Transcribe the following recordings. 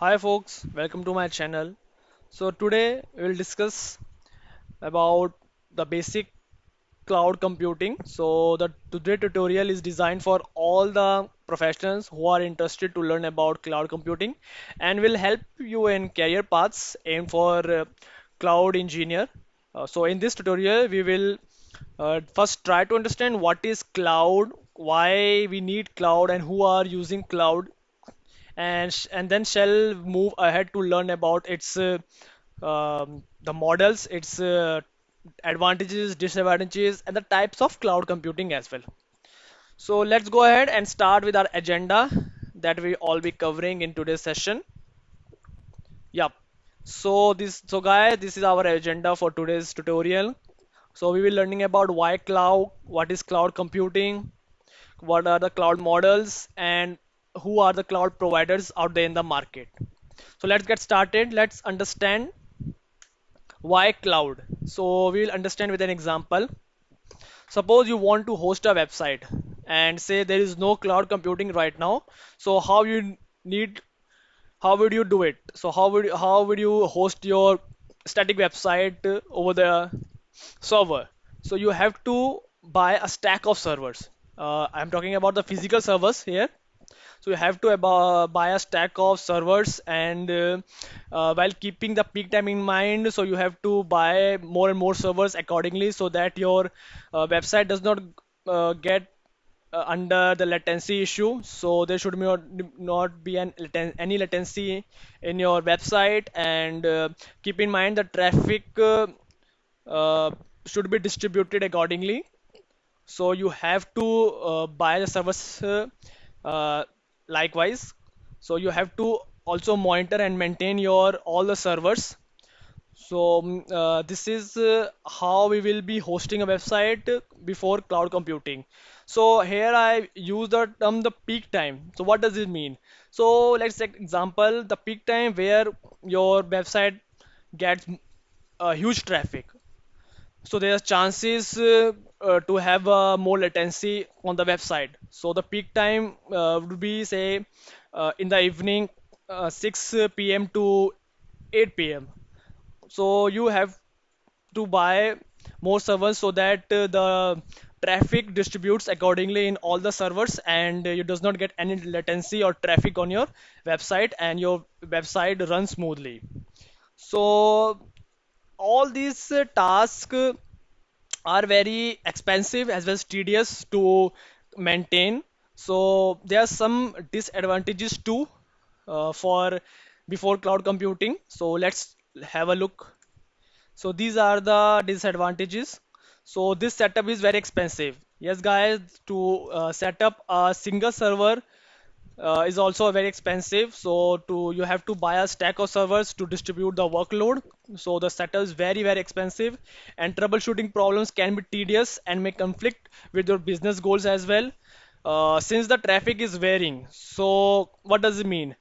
Hi folks, welcome to my channel. So today we will discuss about the basic cloud computing. So the today tutorial is designed for all the professionals who are interested to learn about cloud computing and will help you in career paths aim for cloud engineer. So in this tutorial we will first try to understand what is cloud, why we need cloud and who are using cloud and then shall move ahead to learn about its the models, its advantages, disadvantages, and the types of cloud computing as well. So let's go ahead and start with our agenda that we all be covering in today's session. Yep. So guys, this is our agenda for today's tutorial. So we will learning about why cloud, what is cloud computing, what are the cloud models, and who are the cloud providers out there in the market. So let's get started. Let's understand why cloud. So we will understand with an example. Suppose you want to host a website and say there is no cloud computing right now. So need how would you do it? So how would you host your static website over the server? So you have to buy a stack of servers. I'm talking about the physical servers here. So you have to buy a stack of servers and while keeping the peak time in mind, so you have to buy more and more servers accordingly so that your website does not get under the latency issue. So there should not be any latency in your website, and keep in mind the traffic uh, should be distributed accordingly. So you have to buy the service uh, likewise. So you have to also monitor and maintain your all the servers. So this is how we will be hosting a website before cloud computing. So here I use the term the peak time. So what does it mean? So let's take example the peak time where your website gets huge traffic. So there's chances to have more latency on the website. So the peak time would be say in the evening 6 p.m. to 8 p.m. So you have to buy more servers so that the traffic distributes accordingly in all the servers, and you does not get any latency or traffic on your website, and your website runs smoothly. So all these tasks are very expensive as well as tedious to maintain. So there are some disadvantages too for before cloud computing. So let's have a look. So these are the disadvantages. So this setup is very expensive. Yes, guys, to set up a single server is also very expensive. So to you have to buy a stack of servers to distribute the workload. So the setup is very expensive, and troubleshooting problems can be tedious and may conflict with your business goals as well. Since the traffic is varying, so what does it mean?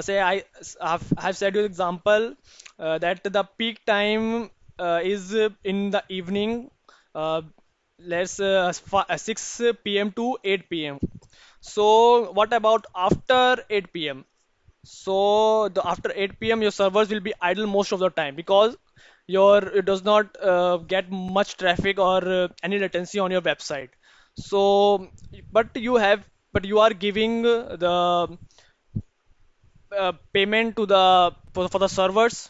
Say have said you example that the peak time is in the evening. Uh, let's 6 p.m. to 8 p.m. So what about after 8 p.m.? So the after 8 p.m. your servers will be idle most of the time because your it does not get much traffic or any latency on your website. So but you have but you are giving the payment to the for the servers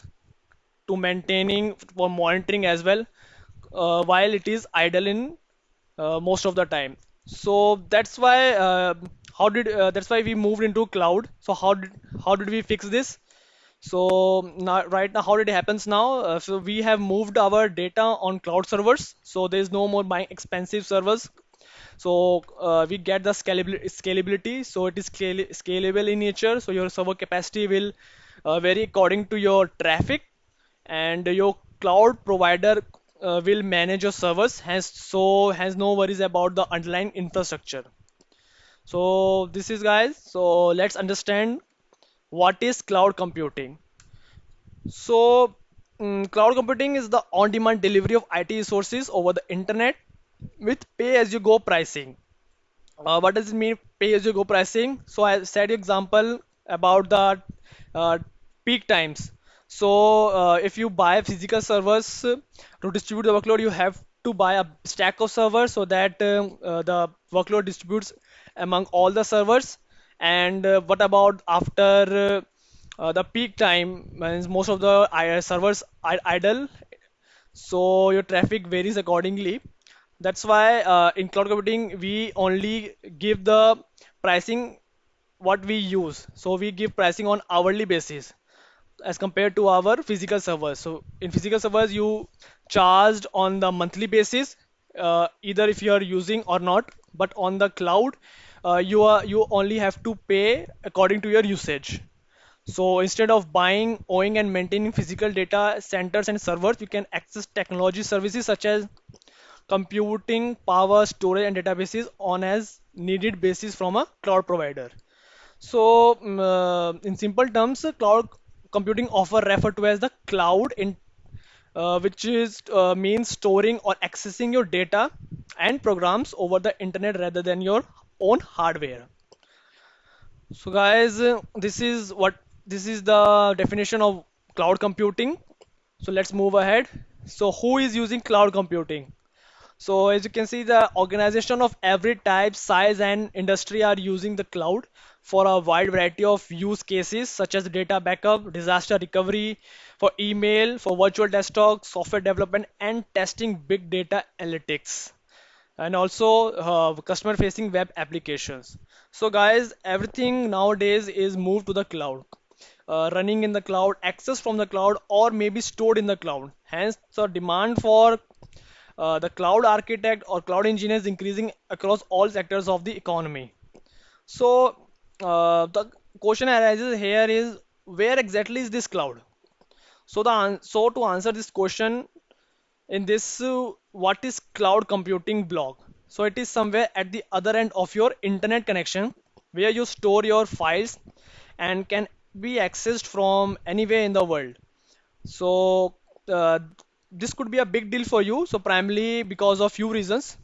to maintaining for monitoring as well while it is idle in most of the time. So that's why that's why we moved into cloud. So how did we fix this? So now, right now, how did it happens now? So we have moved our data on cloud servers. So there is no more buying expensive servers. So we get the scalability. So it is scalable in nature. So your server capacity will vary according to your traffic, and your cloud provider will manage your servers. Has no worries about the underlying infrastructure. So this is guys. So let's understand what is cloud computing. So, cloud computing is the on-demand delivery of IT resources over the internet with pay-as-you-go pricing. What does it mean, pay-as-you-go pricing? So, I said example about the peak times. So if you buy physical servers to distribute the workload, you have to buy a stack of servers so that the workload distributes among all the servers. And what about after the peak time, means most of the servers are idle, so your traffic varies accordingly. That's why in cloud computing we only give the pricing what we use. So we give pricing on hourly basis as compared to our physical servers. So in physical servers you charged on the monthly basis, either if you are using or not. But on the cloud, you only have to pay according to your usage. So instead of buying, owning, and maintaining physical data centers and servers, you can access technology services such as computing, power, storage, and databases on as needed basis from a cloud provider. So, in simple terms, cloud computing offer referred to as the cloud, in which is means storing or accessing your data and programs over the internet rather than your own hardware. So guys, this is the definition of cloud computing. So let's move ahead. So who is using cloud computing? So as you can see, the organization of every type, size, and industry are using the cloud for a wide variety of use cases such as data backup, disaster recovery, for email, for virtual desktop, software development, and testing big data analytics, and also customer facing web applications. So guys, everything nowadays is moved to the cloud, running in the cloud, access from the cloud, or maybe stored in the cloud. Hence the demand for the cloud architect or cloud engineer is increasing across all sectors of the economy. So the question arises here is, where exactly is this cloud? So to answer this question, in this what is cloud computing block? So it is somewhere at the other end of your internet connection where you store your files and can be accessed from anywhere in the world. So this could be a big deal for you, so primarily because of few reasons.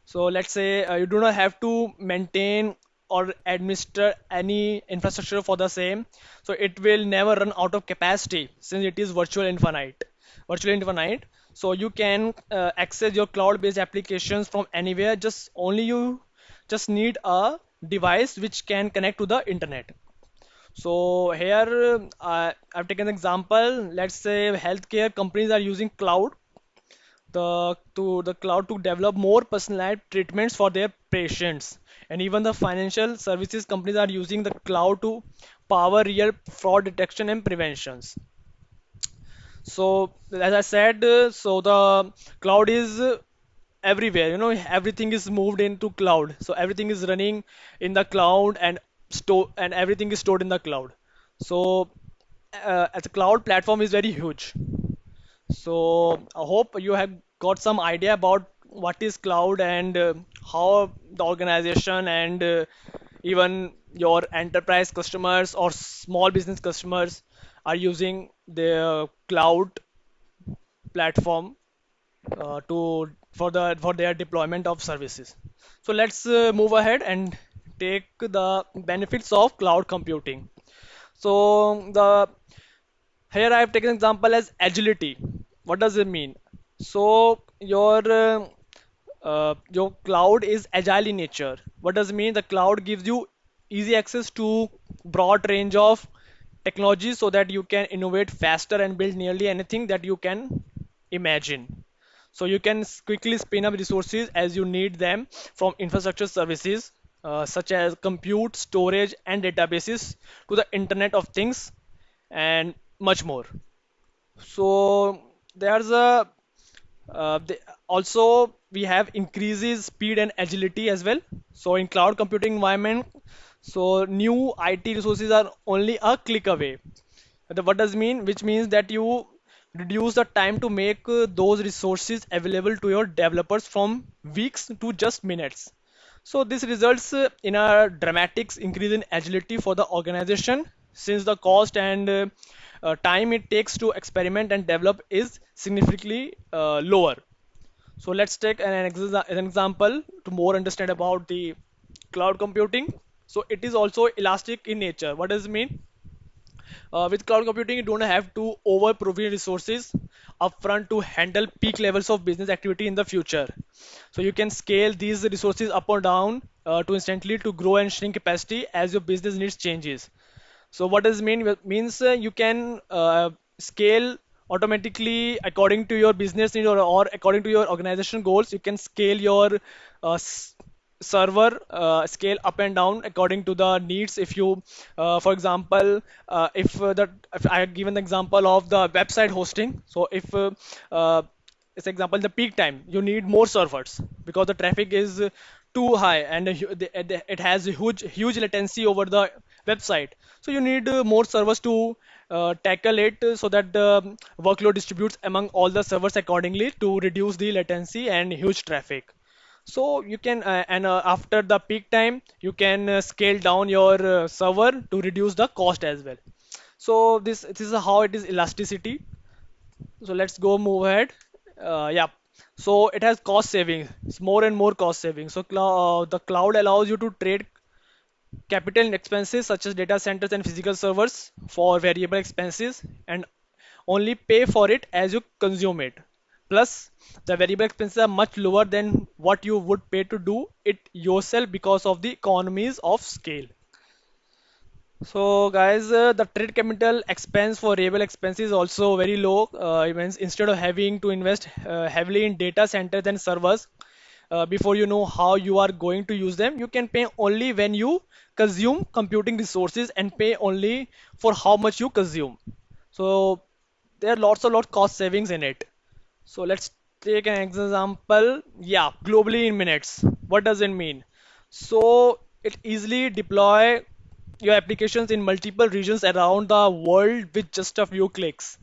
So let's say you do not have to maintain or administer any infrastructure for the same. So it will never run out of capacity since it is virtually infinite. So you can access your cloud-based applications from anywhere. Just only you just need a device which can connect to the internet. So here I've taken an example. Let's say healthcare companies are using the cloud to develop more personalized treatments for their patients, and even the financial services companies are using the cloud to power real fraud detection and preventions. So as I said, so the cloud is everywhere. Everything is moved into cloud. So everything is running in the cloud and everything is stored in the cloud. So as a cloud platform is very huge. So I hope you have got some idea about what is cloud and how the organization and even your enterprise customers or small business customers are using the cloud platform for their deployment of services. So let's move ahead and take the benefits of cloud computing. So the here I have taken example as agility. What does it mean? So your cloud is agile in nature. What does it mean? The cloud gives you easy access to broad range of technologies so that you can innovate faster and build nearly anything that you can imagine. So you can quickly spin up resources as you need them from infrastructure services such as compute, storage, and databases to the Internet of Things and much more. So there's a also we have increases speed and agility as well. So in cloud computing environment, so new IT resources are only a click away. What does mean? Which means that you reduce the time to make those resources available to your developers from weeks to just minutes. So this results in a dramatic increase in agility for the organization since the cost and time it takes to experiment and develop is significantly lower. So let's take an example to more understand about the cloud computing. So it is also elastic in nature. What does it mean? With cloud computing, you don't have to over provision resources upfront to handle peak levels of business activity in the future. So you can scale these resources up or down to instantly to grow and shrink capacity as your business needs changes. So what does it mean? Well, means you can scale automatically according to your business need, or according to your organization goals. You can scale your server scale up and down according to the needs. If you, for example, if I had given the example of the website hosting. So if as example the peak time you need more servers because the traffic is too high and it has a huge latency over the website, so you need more servers to tackle it so that the workload distributes among all the servers accordingly to reduce the latency and huge traffic. So you can and after the peak time you can scale down your server to reduce the cost as well. So this is how it is elasticity. So let's go move ahead. Yeah. So it has cost savings. It's more and more cost savings. So the cloud allows you to trade capital expenses such as data centers and physical servers for variable expenses and only pay for it as you consume it. Plus, the variable expenses are much lower than what you would pay to do it yourself because of the economies of scale. So guys, the trade capital expense for variable expense is also very low. It means instead of having to invest heavily in data centers and servers before you know how you are going to use them, you can pay only when you consume computing resources and pay only for how much you consume. So there are lots cost savings in it. So let's take an example. Yeah, globally in minutes. What does it mean? So it easily deploy your applications in multiple regions around the world with just a few clicks.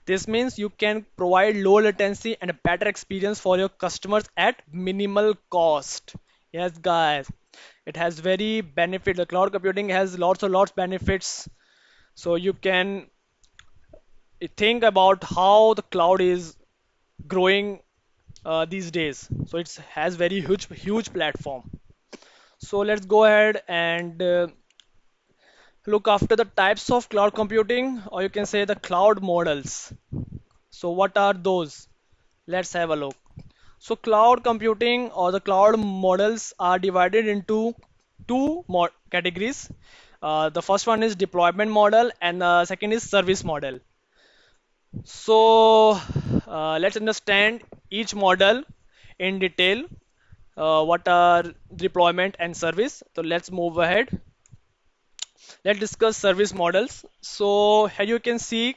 This means you can provide low latency and a better experience for your customers at minimal cost. Yes, guys, it has very benefit. The cloud computing has lots benefits. So you can think about how the cloud is growing these days. So it has very huge platform. So let's go ahead and look after the types of cloud computing, or you can say the cloud models. So what are those? Let's have a look. So cloud computing or the cloud models are divided into two categories. The first one is deployment model and the second is service model. So let's understand each model in detail. What are deployment and service? So let's move ahead. Let's discuss service models. So here you can see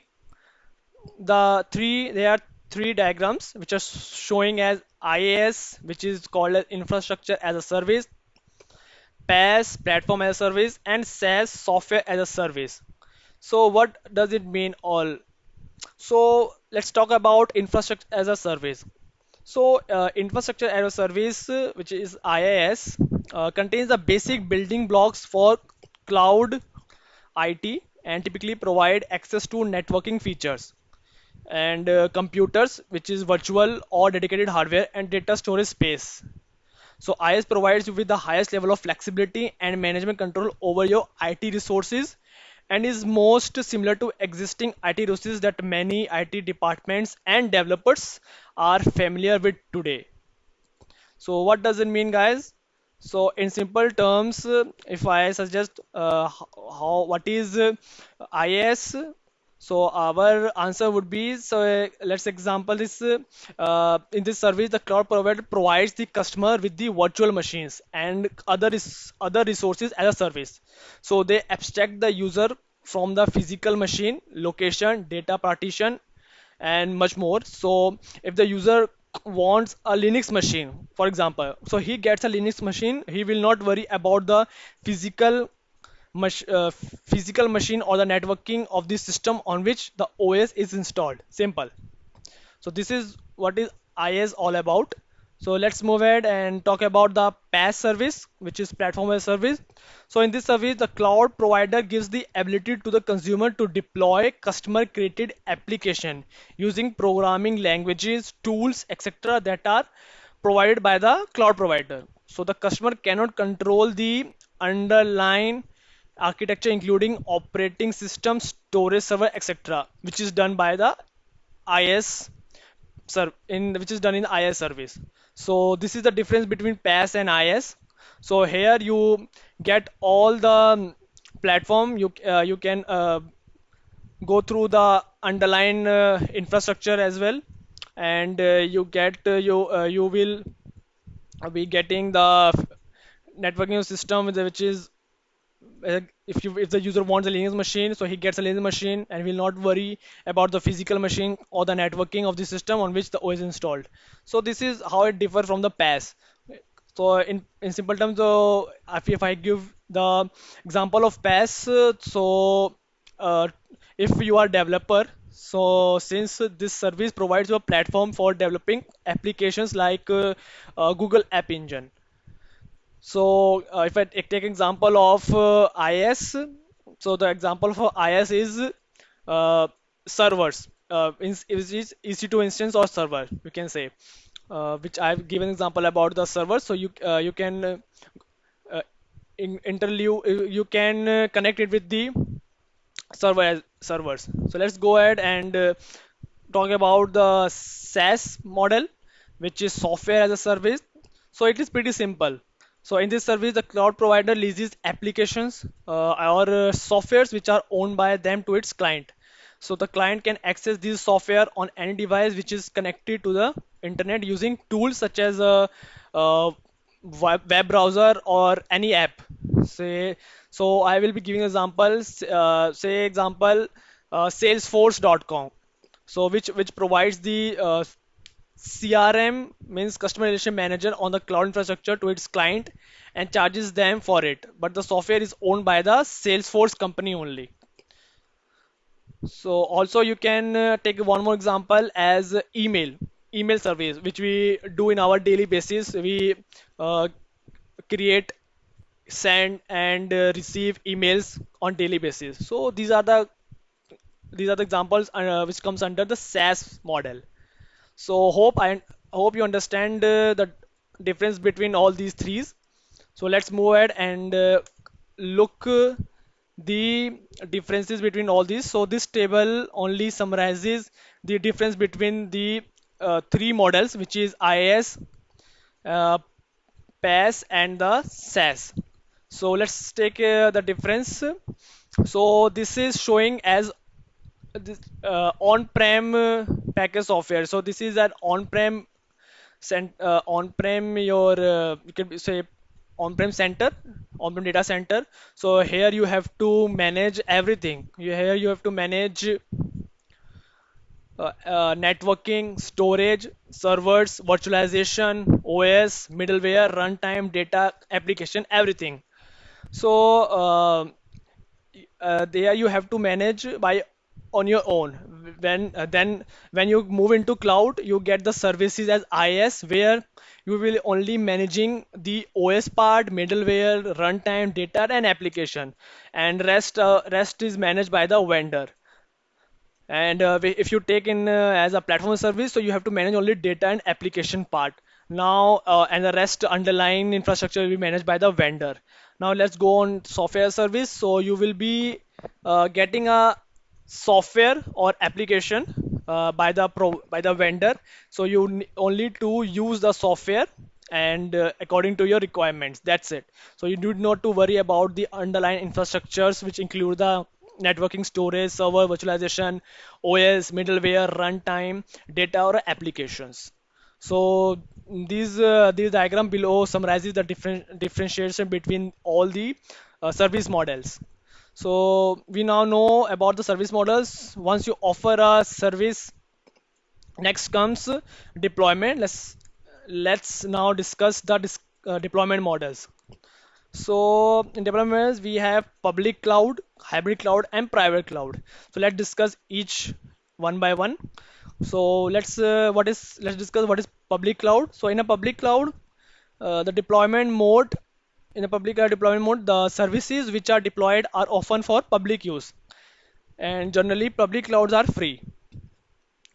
there are three diagrams which are showing as IaaS, which is called as infrastructure as a service, PaaS, platform as a service, and SaaS, software as a service. So what does it mean all? So let's talk about infrastructure as a service. So infrastructure as a service, which is IaaS, contains the basic building blocks for cloud IT and typically provide access to networking features and computers, which is virtual or dedicated hardware and data storage space. So IaaS provides you with the highest level of flexibility and management control over your IT resources and is most similar to existing IT resources that many IT departments and developers are familiar with today. So what does it mean, guys? So in simple terms, if I suggest what is IaaS, so our answer would be, so let's example this in this service the cloud provider provides the customer with the virtual machines and other resources as a service. So they abstract the user from the physical machine, location, data partition, and much more. So if the user wants a Linux machine, for example, so he gets a Linux machine, he will not worry about the physical physical machine or the networking of the system on which the OS is installed. Simple. So this is what is IaaS all about. So let's move ahead and talk about the PaaS service, which is platform as a service. So in this service, the cloud provider gives the ability to the consumer to deploy customer created application using programming languages, tools, etc. that are provided by the cloud provider. So the customer cannot control the underlying architecture including operating system, storage server, etc., which is done by the IS which is done in IS service. So this is the difference between PaaS and IS. So here you get all the platform. You can go through the underlying infrastructure as well, and you will be getting the networking system which is if the user wants a Linux machine, so he gets a Linux machine and will not worry about the physical machine or the networking of the system on which the OS is installed. So this is how it differs from the PaaS. So in simple terms, if I give the example of PaaS, uh, if you are developer, so since this service provides you a platform for developing applications like Google App Engine. So if I take example of IS, so the example for IS is servers, which is EC2 instance or server, you can say, which I've given example about the server. So you can uh, you can connect it with the servers. So let's go ahead and talk about the SaaS model, which is software as a service. So it is pretty simple. So in this service, the cloud provider leases applications or softwares which are owned by them to its client. So the client can access this software on any device which is connected to the internet using tools such as a web browser or any app. Say, so I will be giving examples. Say example, Salesforce.com. So which provides the CRM, means customer relation manager, on the cloud infrastructure to its client and charges them for it. But the software is owned by the Salesforce company only. So also you can take one more example as email service, which we do in our daily basis. We uh, create, send and receive emails on daily basis. So these are the examples which comes under the SaaS model. So hope you understand the difference between all these threes. So let's move ahead and look the differences between all these. So this table only summarizes the difference between the three models, which is IaaS, uh, PaaS, and the SaaS. So let's take the difference. So this is showing as this on-prem package software. So this is an on-prem your you can say on-prem center, on-prem data center. So here you have to manage everything. Here you have to manage networking, storage, servers, virtualization, OS, middleware, runtime, data, application, everything. So there you have to manage by on your own. Then when you move into cloud, you get the services as IaaS, where you will only managing the OS part, middleware, runtime, data, and application, and rest is managed by the vendor. And if you take in as a platform service, so you have to manage only data and application part. Now, and the rest underlying infrastructure will be managed by the vendor. Now let's go on software service. So you will be getting a software or application by the vendor. So you only to use the software and according to your requirements. That's it. So you do not to worry about the underlying infrastructures, which include the networking, storage, server, virtualization, OS, middleware, runtime, data, or applications. So these diagram below summarizes the differentiation between all the service models. So we now know about the service models. Once you offer a service, next comes deployment. Let's now discuss the deployment models. So in development, we have public cloud, hybrid cloud, and private cloud. So let's discuss each one by one. So let's discuss what is public cloud. So in a public cloud, the deployment mode in a public cloud deployment mode, the services which are deployed are often for public use, and generally public clouds are free.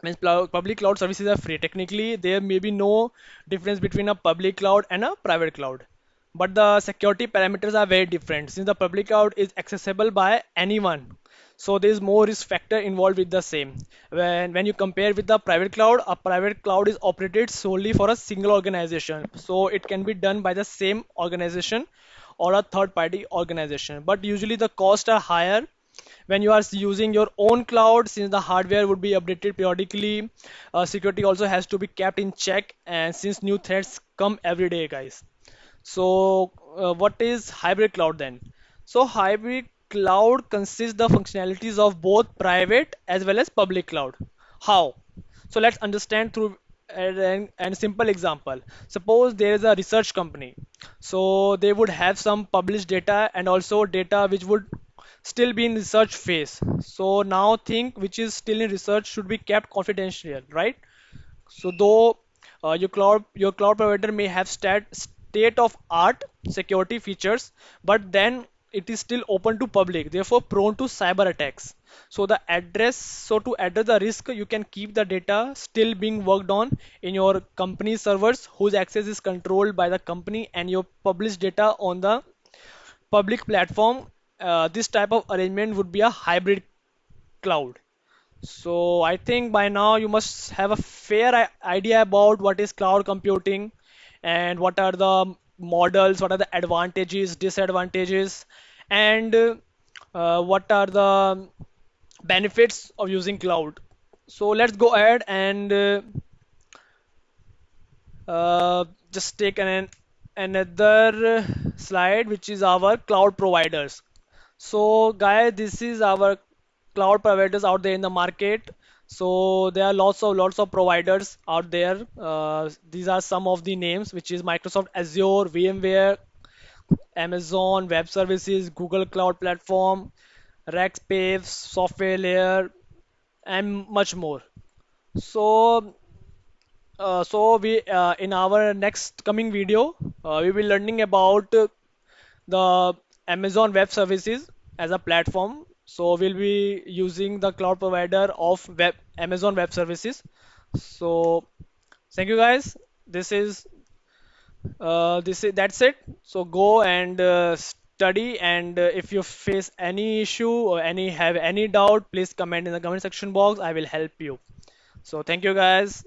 Means public cloud services are free. Technically, there may be no difference between a public cloud and a private cloud. but the security parameters are very different since the public cloud is accessible by anyone. So there is more risk factor involved with the same. When you compare with the private cloud, a private cloud is operated solely for a single organization. So it can be done by the same organization or a third party organization. But usually the costs are higher when you are using your own cloud, since the hardware would be updated periodically. Security also has to be kept in check, and since new threats come every day, guys. So, what is hybrid cloud then? So, hybrid cloud consists the functionalities of both private as well as public cloud. How? So, let's understand through and simple example. Suppose there is a research company. So, they would have some published data and also data which would still be in research phase. So, now think which is still in research should be kept confidential, right? So though your cloud provider may have state of art security features, but then it is still open to public, therefore prone to cyber attacks. So to address the risk, you can keep the data still being worked on in your company servers whose access is controlled by the company and your published data on the public platform. This type of arrangement would be a hybrid cloud. So I think by now you must have a fair idea about what is cloud computing and what are the models, what are the advantages, disadvantages, and what are the benefits of using cloud. So let's go ahead and just take another slide, which is our cloud providers. So, guys, this is our cloud providers out there in the market. So there are lots of providers out there. These are some of the names, which is Microsoft Azure, VMware, Amazon Web Services, Google Cloud Platform, Rackspace, Software Layer, and much more. So so we in our next coming video, we will learning about the Amazon Web Services as a platform. So we'll be using the cloud provider of Amazon Web Services. So thank you guys. This is that's it. So go and study, and if you face any issue or any have any doubt, please comment in the comment section box. I will help you. So thank you guys.